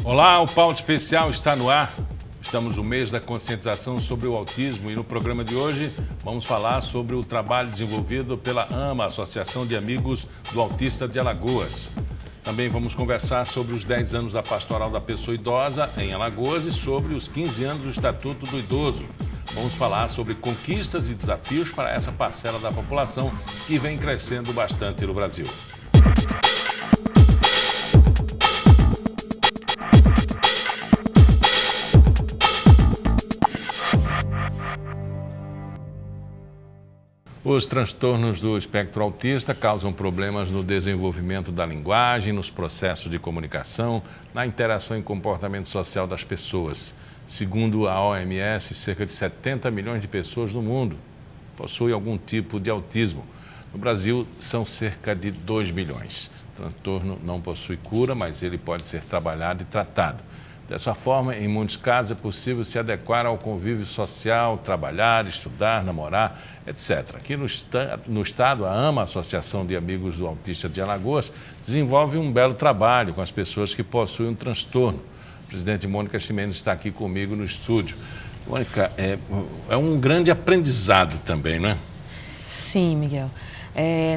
Olá, o Pauta Especial está no ar. Estamos no mês da conscientização sobre o autismo e no programa de hoje vamos falar sobre o trabalho desenvolvido pela AMA, Associação de Amigos do Autista de Alagoas. Também vamos conversar sobre os 10 anos da Pastoral da Pessoa Idosa em Alagoas e sobre os 15 anos do Estatuto do Idoso. Vamos falar sobre conquistas e desafios para essa parcela da população que vem crescendo bastante no Brasil. Os transtornos do espectro autista causam problemas no desenvolvimento da linguagem, nos processos de comunicação, na interação e comportamento social das pessoas. Segundo a OMS, cerca de 70 milhões de pessoas no mundo possuem algum tipo de autismo. No Brasil, são cerca de 2 milhões. O transtorno não possui cura, mas ele pode ser trabalhado e tratado. Dessa forma, em muitos casos, é possível se adequar ao convívio social, trabalhar, estudar, namorar, etc. Aqui no estado, a AMA, Associação de Amigos do Autista de Alagoas, desenvolve um belo trabalho com as pessoas que possuem um transtorno. A presidente Mônica Ximenes está aqui comigo no estúdio. Mônica, é um grande aprendizado também, não é? Sim, Miguel.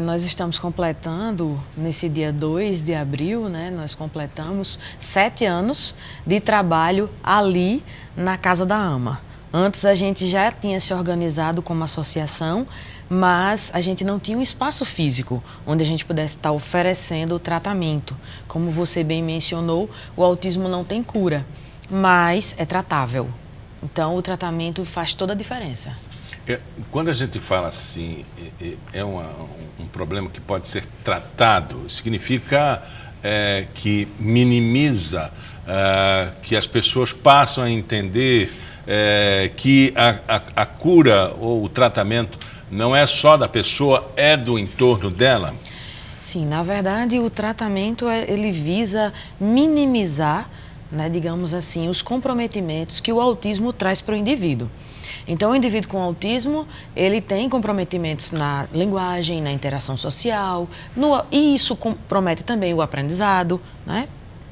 Nós estamos completando, nesse dia 2 de abril, nós completamos 7 anos de trabalho ali na Casa da AMA. Antes a gente já tinha se organizado como associação, mas a gente não tinha um espaço físico onde a gente pudesse estar oferecendo o tratamento. Como você bem mencionou, o autismo não tem cura, mas é tratável. Então o tratamento faz toda a diferença. Quando a gente fala assim, é um problema que pode ser tratado, significa que minimiza, que as pessoas passam a entender que a cura ou o tratamento não é só da pessoa, é do entorno dela? Sim, na verdade o tratamento ele visa minimizar, digamos assim, os comprometimentos que o autismo traz para o indivíduo. Então, o indivíduo com autismo, ele tem comprometimentos na linguagem, na interação social, e isso compromete também o aprendizado,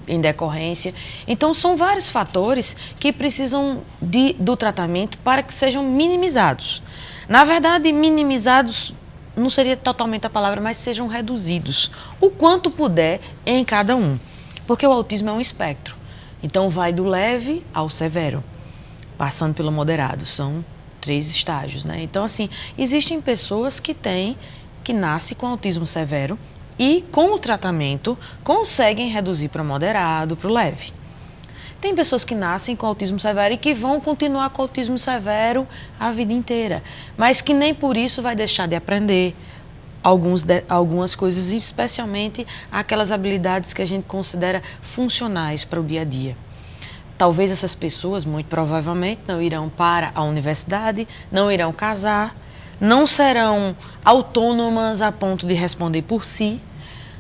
em decorrência. Então, são vários fatores que precisam do tratamento para que sejam minimizados. Na verdade, minimizados não seria totalmente a palavra, mas sejam reduzidos, o quanto puder em cada um. Porque o autismo é um espectro. Então, vai do leve ao severo, passando pelo moderado, são 3 estágios, Então, assim, existem pessoas que nascem com autismo severo e, com o tratamento, conseguem reduzir para o moderado, para o leve. Tem pessoas que nascem com autismo severo e que vão continuar com autismo severo a vida inteira, mas que nem por isso vai deixar de aprender algumas coisas, especialmente aquelas habilidades que a gente considera funcionais para o dia a dia. Talvez essas pessoas, muito provavelmente, não irão para a universidade, não irão casar, não serão autônomas a ponto de responder por si.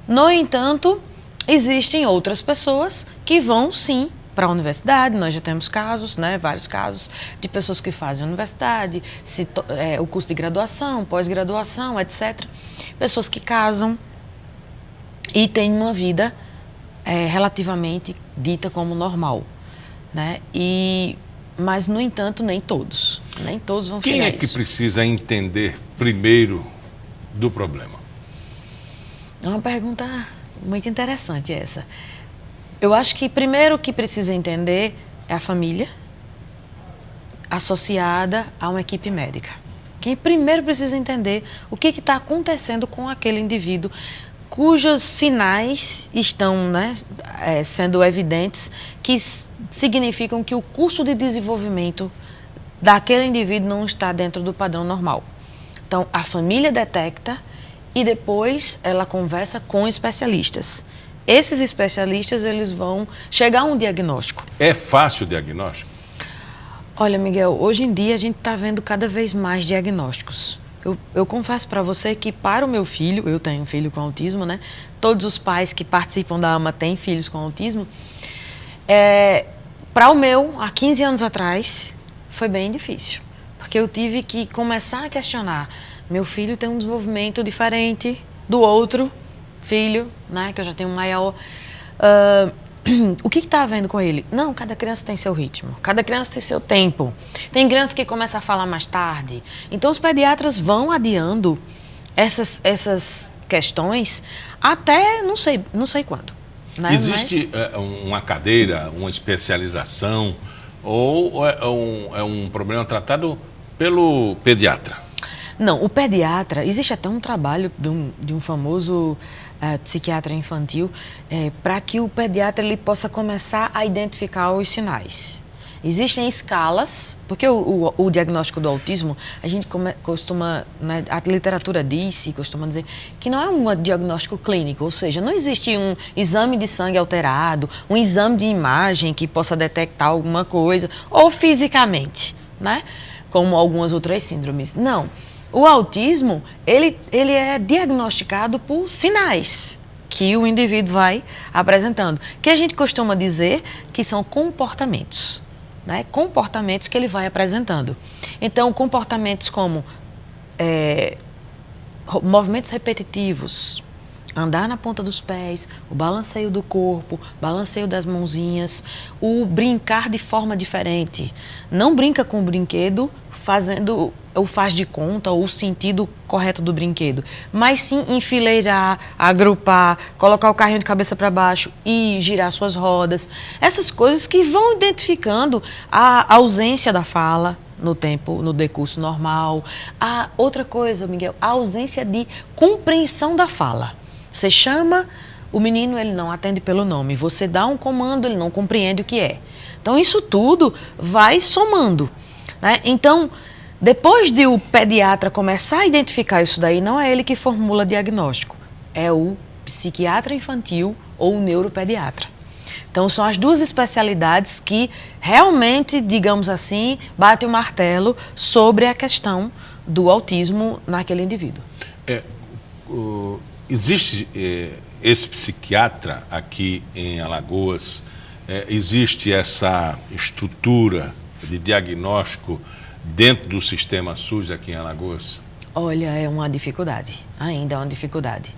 No entanto, existem outras pessoas que vão, sim, para a universidade. Nós já temos casos, vários casos de pessoas que fazem universidade, o curso de graduação, pós-graduação, etc. Pessoas que casam e têm uma vida relativamente dita como normal. Mas, no entanto, nem todos vão chegar a isso. Quem é que precisa entender primeiro do problema? É uma pergunta muito interessante essa. Eu acho que primeiro que precisa entender é a família associada a uma equipe médica. Quem primeiro precisa entender o que está acontecendo com aquele indivíduo cujos sinais estão sendo evidentes, que significam que o curso de desenvolvimento daquele indivíduo não está dentro do padrão normal. Então, a família detecta e depois ela conversa com especialistas. Esses especialistas, eles vão chegar a um diagnóstico. É fácil o diagnóstico? Olha, Miguel, hoje em dia a gente está vendo cada vez mais diagnósticos. Eu confesso para você que para o meu filho, eu tenho um filho com autismo, Todos os pais que participam da AMA têm filhos com autismo. Para o meu, há 15 anos atrás, foi bem difícil. Porque eu tive que começar a questionar. Meu filho tem um desenvolvimento diferente do outro filho, que eu já tenho um maior. o que está havendo com ele? Não, cada criança tem seu ritmo, cada criança tem seu tempo. Tem criança que começa a falar mais tarde. Então, os pediatras vão adiando essas questões até não sei quando. Né? Existe uma cadeira, uma especialização ou é um problema tratado pelo pediatra? Não, o pediatra, existe até um trabalho de um famoso psiquiatra infantil para que o pediatra ele possa começar a identificar os sinais. Existem escalas, porque o diagnóstico do autismo, a gente costuma, né, a literatura diz e costuma dizer que não é um diagnóstico clínico, ou seja, não existe um exame de sangue alterado, um exame de imagem que possa detectar alguma coisa, ou fisicamente, né, como algumas outras síndromes. Não, o autismo, ele é diagnosticado por sinais que o indivíduo vai apresentando, que a gente costuma dizer que são comportamentos. Né, comportamentos que ele vai apresentando. Então, comportamentos como movimentos repetitivos, andar na ponta dos pés, o balanceio do corpo, balanceio das mãozinhas, o brincar de forma diferente. Não brinca com o brinquedo fazendo o faz de conta ou o sentido correto do brinquedo, mas sim enfileirar, agrupar, colocar o carrinho de cabeça para baixo e girar suas rodas. Essas coisas que vão identificando a ausência da fala no decurso normal. A outra coisa, Miguel, a ausência de compreensão da fala. Você chama o menino, ele não atende pelo nome. Você dá um comando, ele não compreende o que é. Então, isso tudo vai somando. Né? Então, depois de o pediatra começar a identificar isso daí, não é ele que formula diagnóstico, é o psiquiatra infantil ou o neuropediatra. Então, são as duas especialidades que realmente, digamos assim, batem o martelo sobre a questão do autismo naquele indivíduo. Existe esse psiquiatra aqui em Alagoas, existe essa estrutura de diagnóstico dentro do sistema SUS aqui em Alagoas? Olha, é uma dificuldade, ainda é uma dificuldade.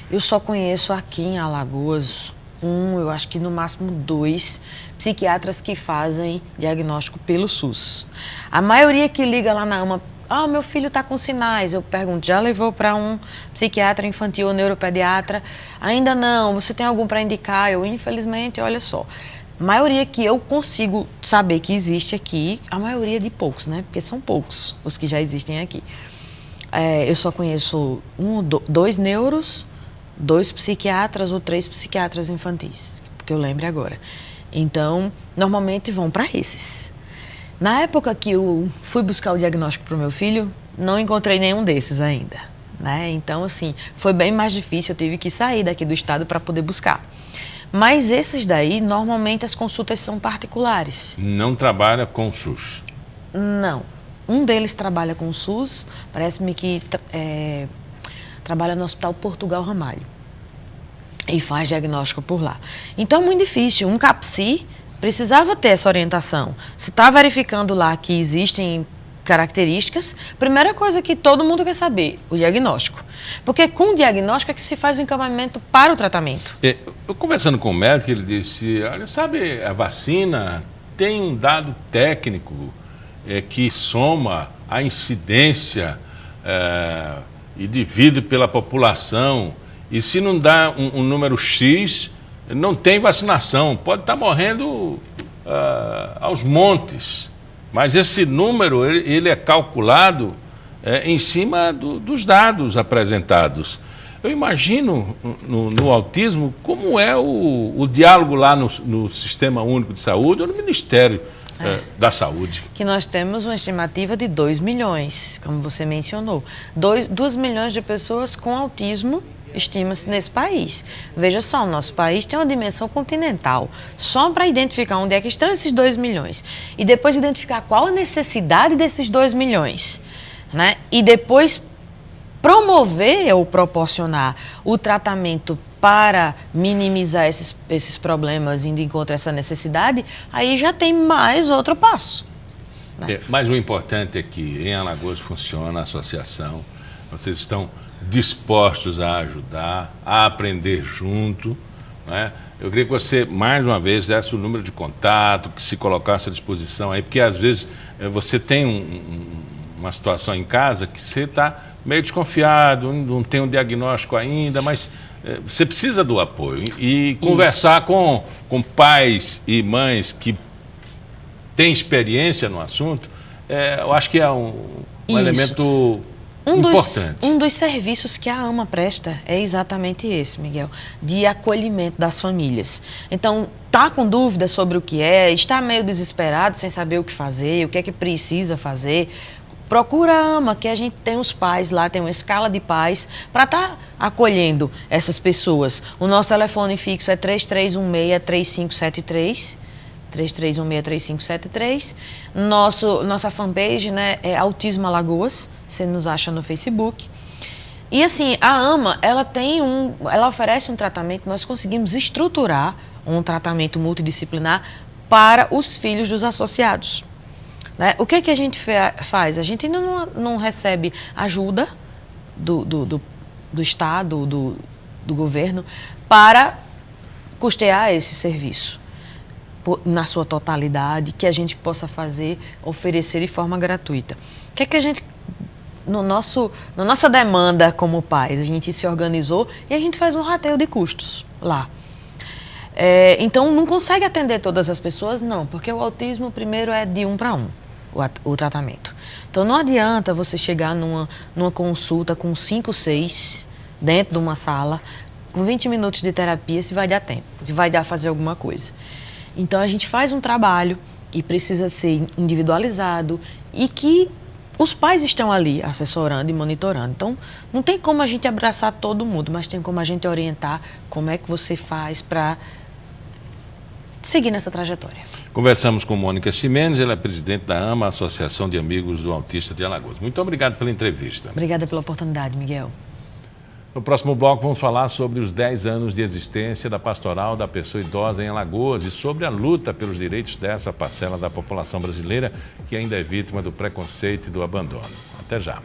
Eu só conheço aqui em Alagoas eu acho que no máximo 2 psiquiatras que fazem diagnóstico pelo SUS. A maioria que liga lá na AMA, meu filho está com sinais, eu pergunto, já levou para um psiquiatra infantil ou neuropediatra? Ainda não, você tem algum para indicar? Eu, infelizmente, olha só, a maioria que eu consigo saber que existe aqui, a maioria de poucos, né? Porque são poucos os que já existem aqui. Eu só conheço 2 neuros, 2 psiquiatras ou 3 psiquiatras infantis, que eu lembre agora. Então, normalmente vão para esses. Na época que eu fui buscar o diagnóstico para o meu filho, não encontrei nenhum desses ainda. Né? Então, assim, foi bem mais difícil, eu tive que sair daqui do estado para poder buscar. Mas esses daí, normalmente as consultas são particulares. Não trabalha com o SUS? Não. Um deles trabalha com o SUS, parece-me que trabalha no Hospital Portugal Ramalho e faz diagnóstico por lá. Então é muito difícil. Um CAPSI precisava ter essa orientação. Se está verificando lá que existem características, primeira coisa que todo mundo quer saber, o diagnóstico. Porque com o diagnóstico é que se faz o encaminhamento para o tratamento. Eu conversando com o médico, ele disse, olha, sabe, a vacina tem um dado técnico que soma a incidência e divide pela população, e se não dá um número X, não tem vacinação, pode estar morrendo aos montes. Mas esse número, ele é calculado em cima dos dados apresentados. Eu imagino no autismo como é o diálogo lá no Sistema Único de Saúde ou no Ministério da Saúde. Que nós temos uma estimativa de 2 milhões, como você mencionou. 2 milhões de pessoas com autismo estima-se nesse país. Veja só, o nosso país tem uma dimensão continental. Só para identificar onde é que estão esses 2 milhões. E depois identificar qual a necessidade desses 2 milhões. Né? E depois promover ou proporcionar o tratamento para minimizar esses problemas, indo em contra essa necessidade, aí já tem mais outro passo. Né? Mas o importante é que em Alagoas funciona a associação, vocês estão dispostos a ajudar, a aprender junto, né? Eu queria que você, mais uma vez, desse o número de contato, que se colocasse à disposição aí, porque às vezes você tem uma situação em casa que você está meio desconfiado, não tem um diagnóstico ainda, mas você precisa do apoio. E conversar com pais e mães que têm experiência no assunto, eu acho que é um elemento importante. Um dos serviços que a AMA presta é exatamente esse, Miguel, de acolhimento das famílias. Então, está com dúvidas sobre o que está meio desesperado, sem saber o que fazer, o que é que precisa fazer, procura a AMA, que a gente tem os pais lá, tem uma escala de pais para estar acolhendo essas pessoas. O nosso telefone fixo é 3316-3573. 3316-3573. Nossa fanpage, né, é Autismo Alagoas, você nos acha no Facebook. E assim, a AMA, ela oferece um tratamento, nós conseguimos estruturar um tratamento multidisciplinar para os filhos dos associados. Né? O que é que a gente faz? A gente ainda não recebe ajuda do Estado, do governo, para custear esse serviço na sua totalidade, que a gente possa oferecer de forma gratuita. O que é que a gente, na nossa demanda como pais, a gente se organizou e a gente faz um rateio de custos lá. Então, não consegue atender todas as pessoas? Não, porque o autismo, primeiro, é de 1 para 1, o tratamento. Então, não adianta você chegar numa consulta com 5, 6, dentro de uma sala, com 20 minutos de terapia, se vai dar tempo, que vai dar fazer alguma coisa. Então, a gente faz um trabalho que precisa ser individualizado e que os pais estão ali assessorando e monitorando. Então, não tem como a gente abraçar todo mundo, mas tem como a gente orientar como é que você faz para seguir nessa trajetória. Conversamos com Mônica Ximenes, ela é presidente da AMA, Associação de Amigos do Autista de Alagoas. Muito obrigado pela entrevista. Obrigada pela oportunidade, Miguel. No próximo bloco vamos falar sobre os 10 anos de existência da Pastoral da Pessoa Idosa em Alagoas e sobre a luta pelos direitos dessa parcela da população brasileira que ainda é vítima do preconceito e do abandono. Até já.